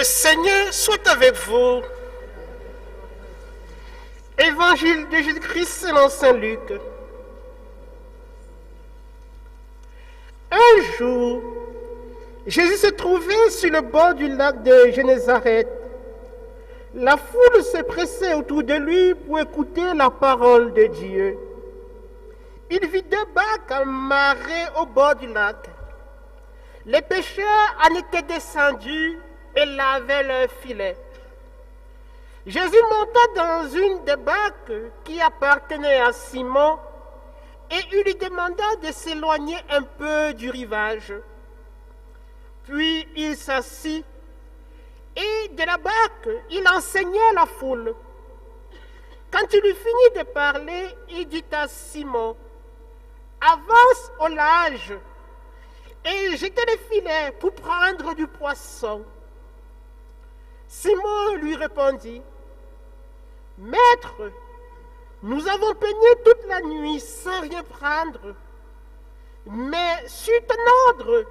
Seigneur soit avec vous. Évangile de Jésus-Christ selon saint Luc. Un jour, Jésus se trouvait sur le bord du lac de Génézareth. La foule se pressait autour de lui pour écouter la parole de Dieu. Il vit deux barques amarrées au bord du lac. Les pêcheurs en étaient descendus et lavaient leurs filets. Jésus monta dans une des barques qui appartenait à Simon et il lui demanda de s'éloigner un peu du rivage. Puis il s'assit et de la barque, il enseignait la foule. Quand il eut fini de parler, il dit à Simon, « Avance au large et jetez les filets pour prendre du poisson. » Simon lui répondit, « Maître, nous avons peigné toute la nuit sans rien prendre, mais sur ton ordre,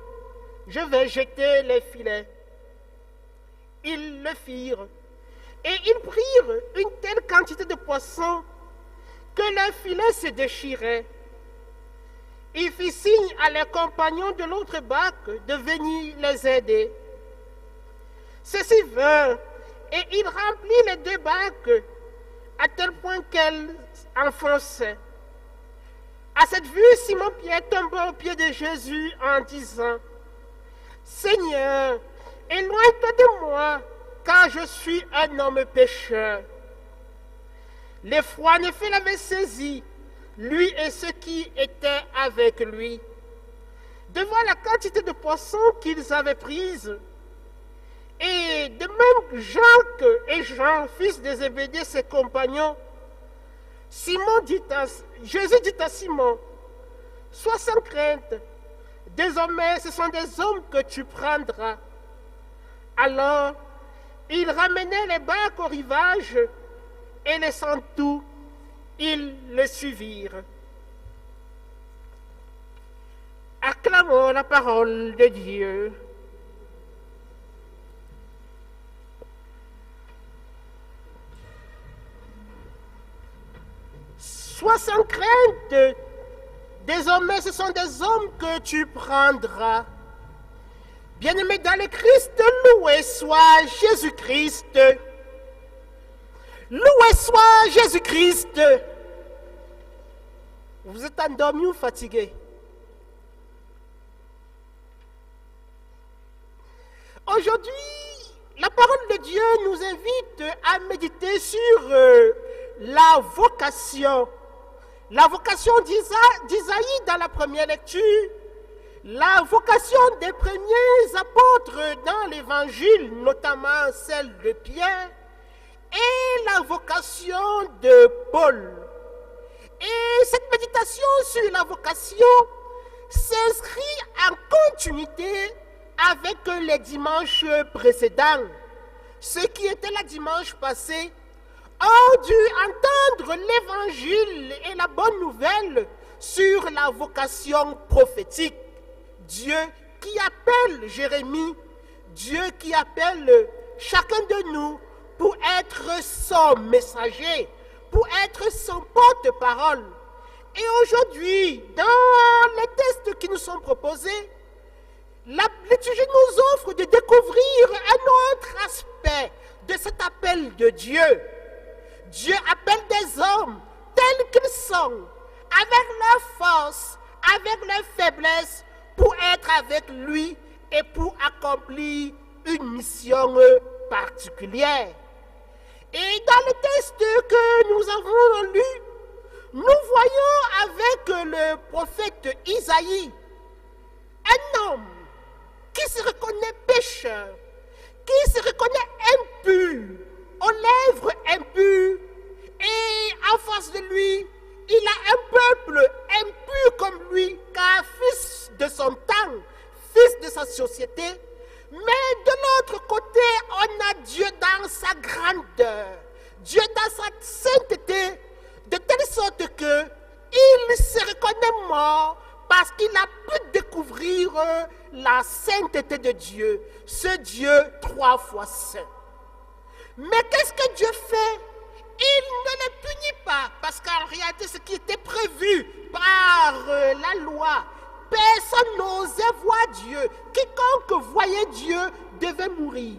je vais jeter les filets. » Ils le firent, et ils prirent une telle quantité de poissons que leurs filets se déchiraient. Il fit signe à leurs compagnons de l'autre barque de venir les aider. Ceux-ci vinrent, et ils remplirent les deux barques à tel point qu'elles enfonçaient. À cette vue, Simon-Pierre tomba aux pieds de Jésus en disant, « Seigneur, éloigne-toi de moi, car je suis un homme pécheur. » L'effroi en effet l'avait saisi, lui et ceux qui étaient avec lui. Devant la quantité de poissons qu'ils avaient prise, et de même Jacques et Jean, fils de Zébédée, ses compagnons, Jésus dit à Simon, « Sois sans crainte, désormais ce sont des hommes que tu prendras. » Alors, ils ramenaient les barques au rivage et laissant tout, ils le suivirent. Acclamons la parole de Dieu. Sois sans crainte, désormais ce sont des hommes que tu prendras. Bien-aimés dans le Christ, loué soit Jésus-Christ. Loué soit Jésus-Christ. Vous êtes endormi ou fatigué? Aujourd'hui, la parole de Dieu nous invite à méditer sur la vocation. La vocation d'Isaïe dans la première lecture, la vocation des premiers apôtres dans l'Évangile, notamment celle de Pierre, et la vocation de Paul. Et cette méditation sur la vocation s'inscrit en continuité avec les dimanches précédents. Ceux qui étaient la dimanche passé ont dû entendre l'Évangile et la bonne nouvelle sur la vocation prophétique. Dieu qui appelle Jérémie, Dieu qui appelle chacun de nous pour être son messager, pour être son porte-parole. Et aujourd'hui, dans les textes qui nous sont proposés, la liturgie nous offre de découvrir un autre aspect de cet appel de Dieu. Dieu appelle des hommes tels qu'ils sont, avec leur force, avec leur faiblesse, pour être avec lui et pour accomplir une mission particulière. Et dans le texte que nous avons lu, nous voyons avec le prophète Isaïe un homme qui se reconnaît pécheur, qui se reconnaît impur, aux lèvres impures, et en face de lui, il a un peuple impur comme lui, car fils de son temps, fils de sa société. Mais de l'autre côté, on a Dieu dans sa grandeur, Dieu dans sa sainteté, de telle sorte que il se reconnaît mort parce qu'il a pu découvrir la sainteté de Dieu, ce Dieu 3 fois saint. Mais qu'est-ce que Dieu fait? Il ne les punit pas, parce qu'en réalité, ce qui était prévu par la loi, personne n'osait voir Dieu. Quiconque voyait Dieu devait mourir.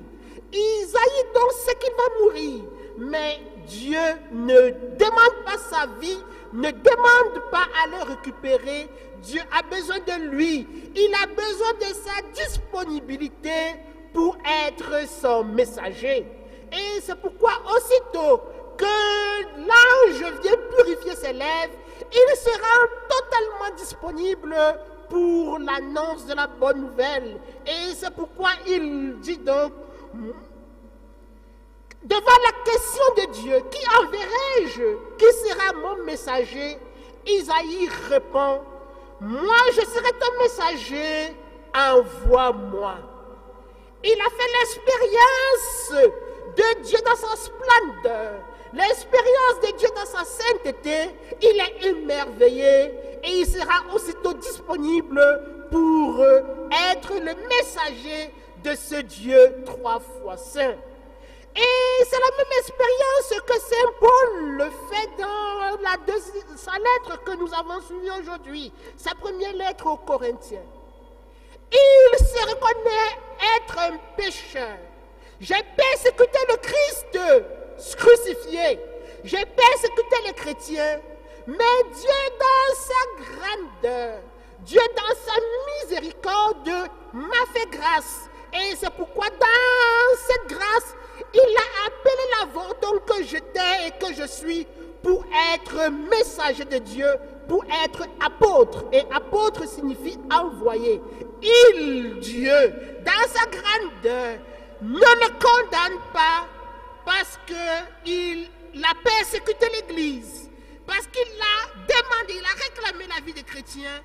Isaïe donc sait qu'il va mourir, mais Dieu ne demande pas sa vie, ne demande pas à le récupérer. Dieu a besoin de lui. Il a besoin de sa disponibilité pour être son messager. Et c'est pourquoi aussitôt que l'ange vient purifier ses lèvres, il sera totalement disponible pour l'annonce de la bonne nouvelle. Et c'est pourquoi il dit donc, devant la question de Dieu, qui enverrai-je? Qui sera mon messager? Isaïe répond, moi je serai ton messager, envoie-moi. Il a fait l'expérience de Dieu dans sa splendeur, l'expérience de Dieu dans sa sainteté. Il est émerveillé et il sera aussitôt disponible pour être le messager de ce Dieu 3 fois saint. Et c'est la même expérience que Saint Paul le fait dans sa lettre que nous avons suivie aujourd'hui, sa première lettre aux Corinthiens. Il se reconnaît être un pécheur. J'ai persécuté le Christ crucifié. J'ai persécuté les chrétiens. Mais Dieu dans sa grandeur, Dieu dans sa miséricorde m'a fait grâce. Et c'est pourquoi dans cette grâce, il a appelé l'avorton que j'étais et que je suis pour être messager de Dieu, pour être apôtre. Et apôtre signifie envoyé. Il, Dieu, dans sa grandeur, ne me condamne pas parce qu'il a persécuté l'Église, parce qu'il a demandé, il a réclamé la vie des chrétiens.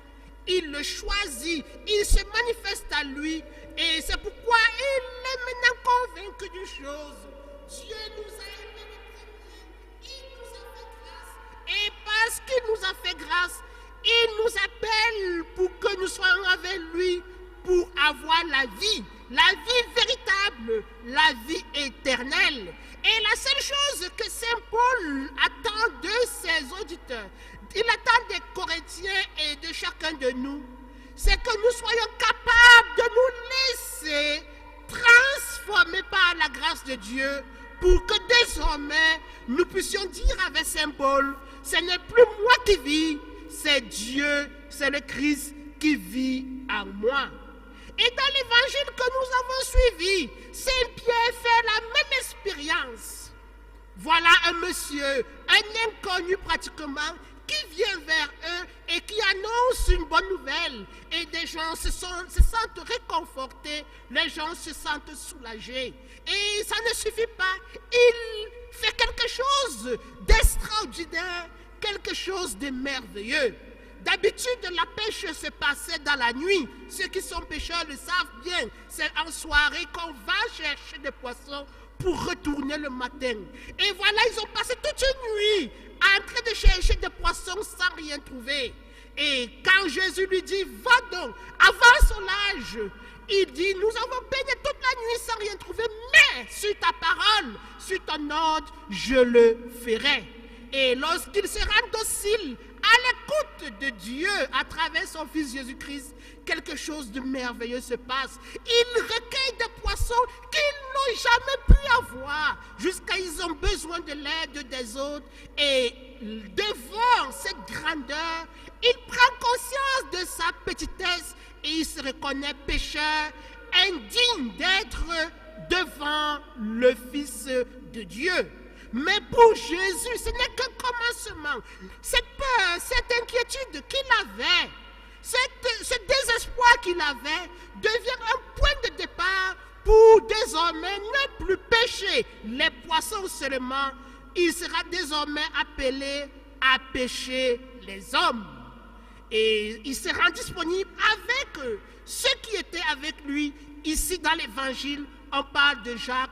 Il le choisit, il se manifeste à lui. Et c'est pourquoi il est maintenant convaincu d'une chose. Dieu nous a aimés, il nous a fait grâce. Et parce qu'il nous a fait grâce, il nous appelle pour que nous soyons avec lui, pour avoir la vie véritable, la vie éternelle. Et la seule chose que Saint Paul attend de ses auditeurs, il attend des Corinthiens et de chacun de nous, c'est que nous soyons capables de nous laisser transformer par la grâce de Dieu pour que désormais nous puissions dire avec Saint Paul, ce n'est plus moi qui vis, c'est Dieu, c'est le Christ qui vit en moi. Et dans l'évangile que nous avons suivi, Saint Pierre fait la même expérience. Voilà un monsieur, un inconnu pratiquement, qui vient vers eux et qui annonce une bonne nouvelle. Et des gens se sentent réconfortés, les gens se sentent soulagés. Et ça ne suffit pas, il fait quelque chose d'extraordinaire, quelque chose de merveilleux. D'habitude, la pêche se passait dans la nuit. Ceux qui sont pêcheurs le savent bien. C'est en soirée qu'on va chercher des poissons pour retourner le matin. Et voilà, ils ont passé toute une nuit en train de chercher des poissons sans rien trouver. Et quand Jésus lui dit, va donc, avant son âge, il dit, nous avons peigné toute la nuit sans rien trouver, mais sur ta parole, sur ton ordre, je le ferai. Et lorsqu'il se rend docile à l'écoute de Dieu à travers son Fils Jésus-Christ, quelque chose de merveilleux se passe. Il recueille des poissons qu'ils n'ont jamais pu avoir, jusqu'à ils ont besoin de l'aide des autres. Et devant cette grandeur, il prend conscience de sa petitesse et il se reconnaît pécheur, indigne d'être devant le Fils de Dieu. Mais pour Jésus, ce n'est qu'un commencement. Cette peur, cette inquiétude qu'il avait, ce désespoir qu'il avait, devient un point de départ pour désormais ne plus pêcher les poissons seulement. Il sera désormais appelé à pêcher les hommes. Et il se rend disponible avec ceux qui étaient avec lui. Ici dans l'évangile, on parle de Jacques,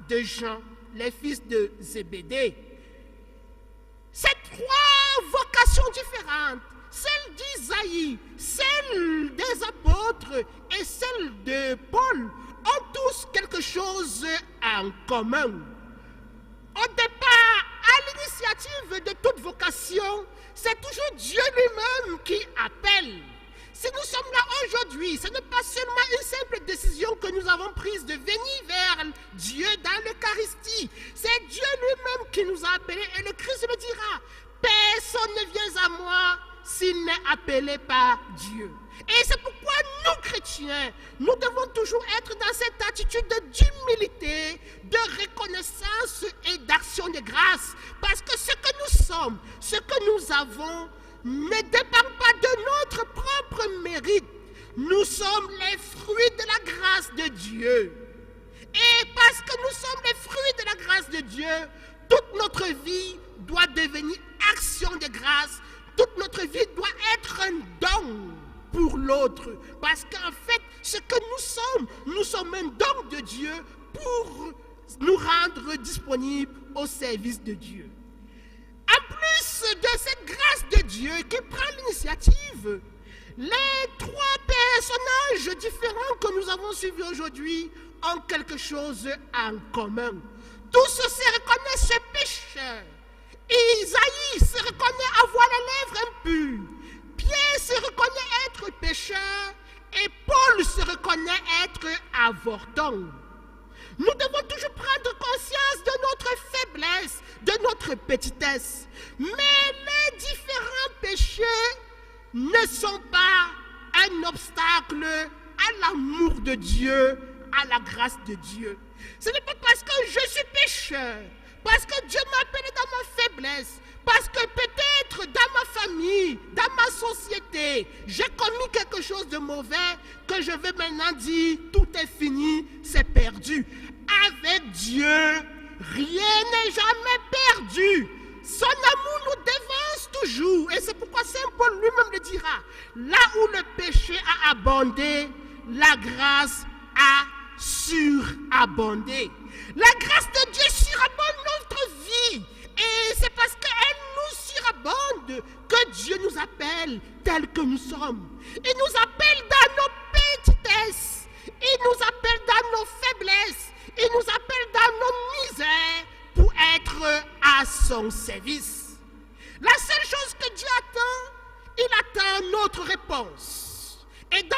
de Jean, les fils de Zébédée. Ces trois vocations différentes, celle d'Isaïe, celle des apôtres et celle de Paul ont tous quelque chose en commun. Au départ, à l'initiative de toute vocation, c'est toujours Dieu lui-même qui appelle. Si nous sommes là aujourd'hui, ce n'est pas seulement une simple décision que nous avons prise de venir vers Dieu dans l'Eucharistie. C'est Dieu lui-même qui nous a appelés et le Christ le dira. Personne ne vient à moi s'il n'est appelé par Dieu. Et c'est pourquoi nous, chrétiens, nous devons toujours être dans cette attitude d'humilité, de reconnaissance et d'action de grâce. Parce que ce que nous sommes, ce que nous avons, ne dépend pas de notre propre mérite. Nous sommes les fruits de la grâce de Dieu. Et parce que nous sommes les fruits de la grâce de Dieu, toute notre vie doit devenir action de grâce. Toute notre vie doit être un don pour l'autre. Parce qu'en fait, ce que nous sommes un don de Dieu pour nous rendre disponibles au service de Dieu. En plus de cette grâce de Dieu qui prend l'initiative, les trois personnages différents que nous avons suivis aujourd'hui ont quelque chose en commun. Tous se reconnaissent pécheurs. Isaïe se reconnaît avoir les lèvres impures. Pierre se reconnaît être pécheur et Paul se reconnaît être avorton. Nous devons toujours prendre conscience de notre faiblesse, de notre petitesse. Mais les différents péchés ne sont pas un obstacle à l'amour de Dieu, à la grâce de Dieu. Ce n'est pas parce que je suis pécheur, parce que Dieu m'a appelé dans ma faiblesse, parce que peut-être dans ma famille, dans ma société, j'ai commis quelque chose de mauvais que je vais maintenant dire tout est fini, c'est perdu. Avec Dieu, rien n'est jamais perdu. Son amour nous dévance toujours. Et c'est pourquoi Saint Paul lui-même le dira. Là où le péché a abondé, la grâce a surabondé. La grâce de Dieu surabonde notre vie. Et c'est parce qu'elle nous surabonde que Dieu nous appelle tels que nous sommes. Il nous appelle dans nos petitesses. Il nous appelle dans nos faiblesses. Il nous appelle dans nos misères pour être à son service. La seule chose que Dieu attend, il attend notre réponse. Et dans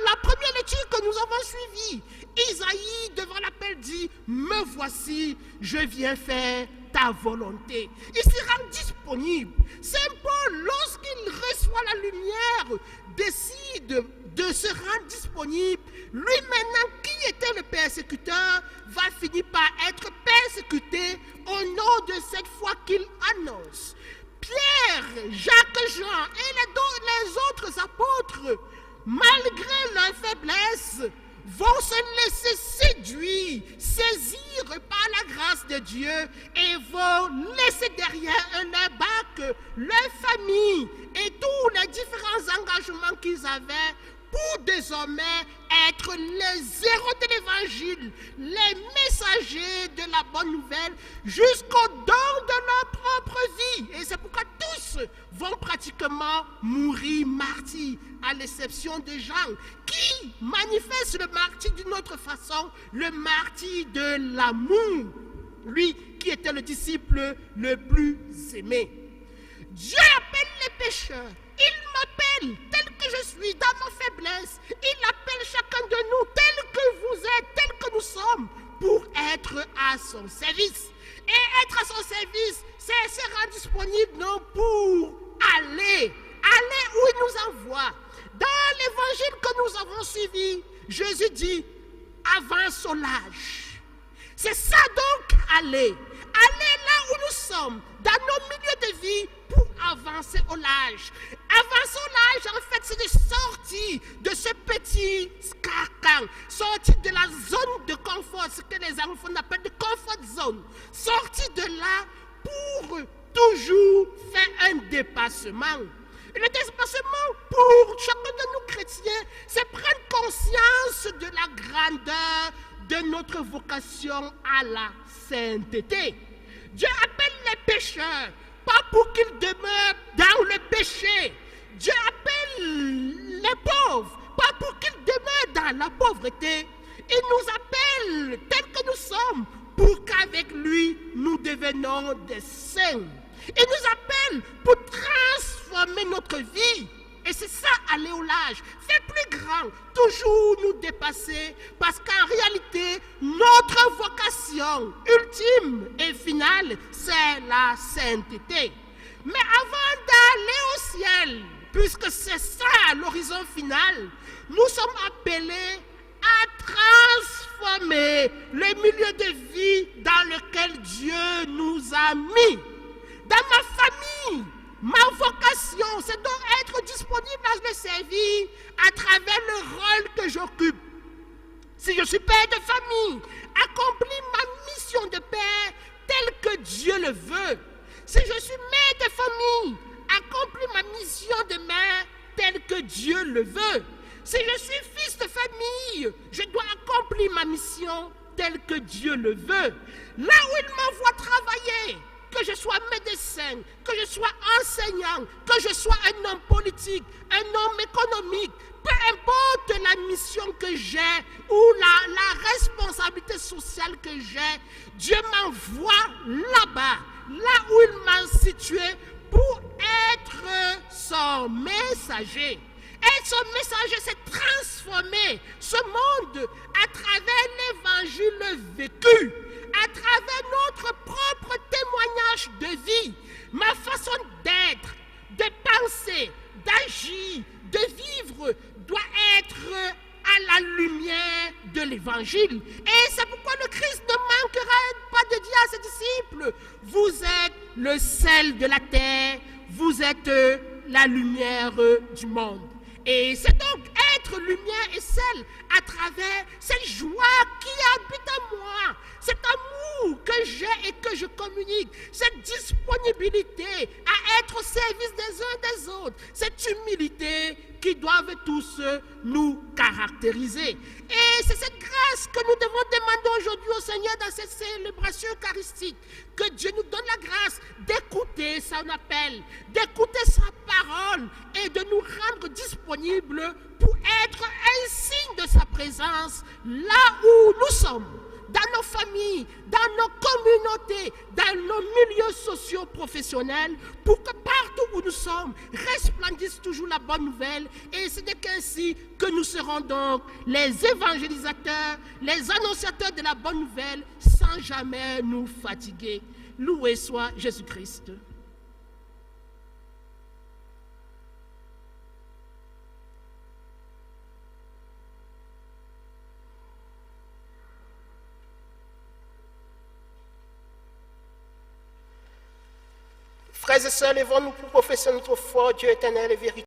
la première lecture que nous avons suivie, Isaïe, devant l'appel, dit « Me voici, je viens faire ta volonté ». Il se rend disponible. Saint Paul, lorsqu'il reçoit la lumière, décide de se rendre disponible. Lui maintenant, qui était le persécuteur, va finir par être persécuté au nom de cette foi qu'il annonce. Pierre, Jacques, Jean et les autres apôtres, malgré leur faiblesse, vont se laisser séduire, saisir par la grâce de Dieu et vont laisser derrière leur bac, leur famille et tous les différents engagements qu'ils avaient pour désormais être les héros de l'évangile, les messagers de la bonne nouvelle jusqu'au don de leur propre vie. Et c'est pourquoi tous vont pratiquement mourir martyrs, à l'exception de Jean, qui manifeste le martyr d'une autre façon, le martyr de l'amour, lui qui était le disciple le plus aimé. Dieu appelle les pécheurs. Il m'appelle tel que je suis dans ma faiblesse. Il appelle chacun de nous tel que vous êtes, tel que nous sommes, pour être à son service. Et être à son service, c'est se rendre disponible non pour aller où il nous envoie. Dans l'évangile que nous avons suivi, Jésus dit « avance au large ». C'est ça donc aller. Aller là où nous sommes, dans nos milieux de vie, pour avancer au large. Avancer au large, en fait, c'est de sortir de ce petit carcan, sortir de la zone de confort, ce que les enfants appellent de comfort zone. Sortir de là pour toujours faire un dépassement. Et le dépassement pour chacun de nous chrétiens, c'est prendre conscience de la grandeur de notre vocation à la sainteté. Dieu appelle les pécheurs, pas pour qu'ils demeurent dans le péché. Dieu appelle les pauvres, pas pour qu'ils demeurent dans la pauvreté. Il nous appelle tels que nous sommes, pour qu'avec lui, nous devenions des saints. Il nous appelle pour transformer notre vie. Et c'est ça, aller au large, faire plus grand, toujours nous dépasser, parce qu'en réalité, notre vocation ultime et finale, c'est la sainteté. Mais avant d'aller au ciel, puisque c'est ça l'horizon final, nous sommes appelés à transformer le milieu de vie dans lequel Dieu nous a mis. Dans ma famille, ma vocation, c'est donc être disponible à le servir à travers le rôle que j'occupe. Si je suis père de famille, accomplir ma mission de père telle que Dieu le veut. Si je suis mère de famille, accomplir ma mission de mère telle que Dieu le veut. Si je suis fils de famille, je dois accomplir ma mission telle que Dieu le veut. Là où il m'envoie travailler, que je sois médecin, que je sois enseignant, que je sois un homme politique, un homme économique, peu importe la mission que j'ai ou la responsabilité sociale que j'ai, Dieu m'envoie là-bas, là où il m'a situé pour être son messager. Et son messager s'est transformé, ce monde, à travers l'évangile vécu, à travers notre propre témoignage de vie, ma façon d'être, de penser, d'agir, de vivre doit être à la lumière de l'évangile. Et c'est pourquoi le Christ ne manquera pas de dire à ses disciples, vous êtes le sel de la terre, vous êtes la lumière du monde. Et c'est donc être lumière et sel à travers cette joie qui habite en moi, cet amour que j'ai et que je communique, cette disponibilité à être au service des uns des autres, cette humilité qui doivent tous nous caractériser. Et c'est cette grâce que nous devons demander aujourd'hui au Seigneur dans cette célébration eucharistique, que Dieu nous donne la grâce d'écouter son appel, d'écouter sa parole et de nous rendre disponibles pour être un signe de sa présence là où nous sommes, dans nos familles, dans nos communautés, dans nos milieux sociaux professionnels, pour que partout où nous sommes, resplendisse toujours la bonne nouvelle. Et ce n'est qu'ainsi que nous serons donc les évangélisateurs, les annonciateurs de la bonne nouvelle, sans jamais nous fatiguer. Loué soit Jésus-Christ. Frères et sœurs, levons-nous pour professer notre foi, Dieu éternel et véritable.